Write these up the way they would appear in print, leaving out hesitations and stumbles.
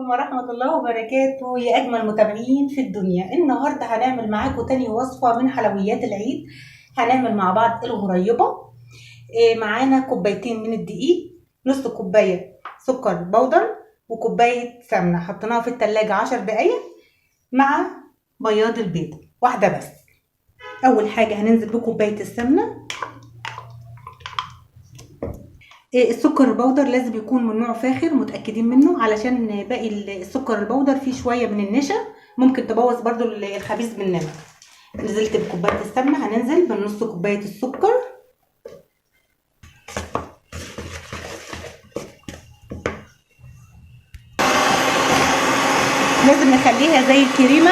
ورحمة الله وبركاته يا أجمل متابعين في الدنيا. النهاردة هنعمل معاكم تاني وصفة من حلويات العيد. هنعمل مع بعض الغريبة. معانا كوبايتين من الدقيق، نص كوباية سكر بودر، وكوباية سمنة حطيناها في التلاجة 10 دقايق مع بياض البيض واحدة بس. أول حاجة هننزل بكوباية السمنة. السكر البودر لازم يكون من نوع فاخر متأكدين منه، علشان باقي السكر البودر فيه شوية من النشا ممكن تبوظ برضو الخبيث مننا. نزلت بكوباية السمنة، هننزل بنص كوباية السكر، لازم نخليها زي الكريمة.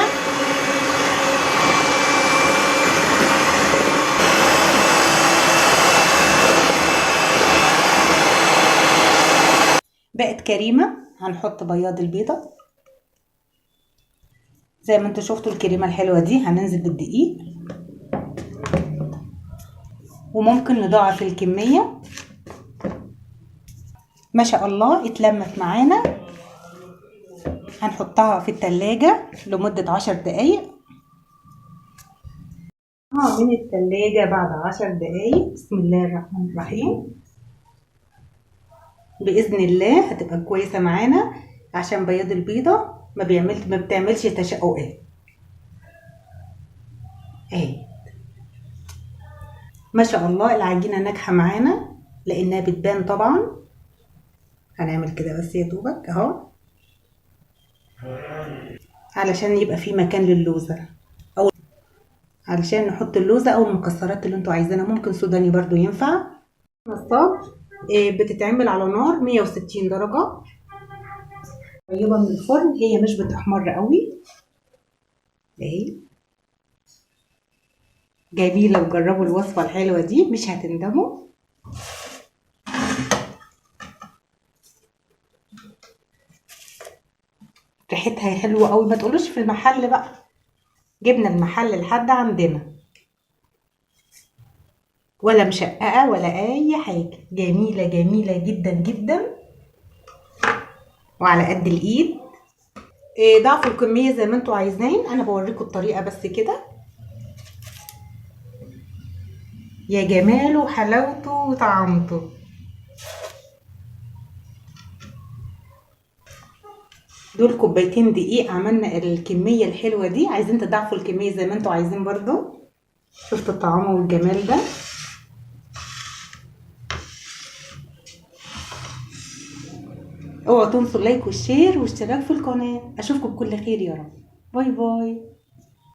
بقت كريمة. هنحط بياض البيضة زي ما انتوا شفتوا الكريمة الحلوة دي. هننزل بالدقيق وممكن نضاعف الكمية. ما شاء الله اتلمت معانا. هنحطها في التلاجة لمدة 10 دقايق. من التلاجة بعد 10 دقايق. بسم الله الرحمن الرحيم. بإذن الله هتبقى كويسة معانا، عشان بياض البيضة ما بتعملش تشققات. اهي ما شاء الله العجينة ناجحة معانا لأنها بتبان طبعا. هنعمل كده بس يا دوبك اهو، علشان يبقى في مكان للوزة، أو علشان نحط اللوزة أو المكسرات اللي انتوا عايزينها. ممكن سوداني برضو ينفع. نصاب بتتعمل على نار 160 درجة، قريبة من الفرن. هي مش بتحمر قوي. اهي جميلة، وجربوا الوصفة الحلوة دي مش هتندموا. ريحتها حلوة قوي، ما تقولوش في المحل بقى، جبنا المحل لحد عندنا، ولا مشققة ولا اي حاجة. جميلة جميلة جدا جدا وعلى قد الايد. ضعفوا الكمية زي ما انتوا عايزين. انا بوريكم الطريقة بس كده. يا جماله وحلاوته وطعمته. دول كوبايتين دقيق عملنا الكمية الحلوة دي. عايزين تضاعفوا الكمية زي ما انتوا عايزين برضو. شفتوا الطعام والجمال ده. اوعوا تنسوا اللايك والشير واشتراك في القناة. اشوفكم بكل خير يا رب. باي باي.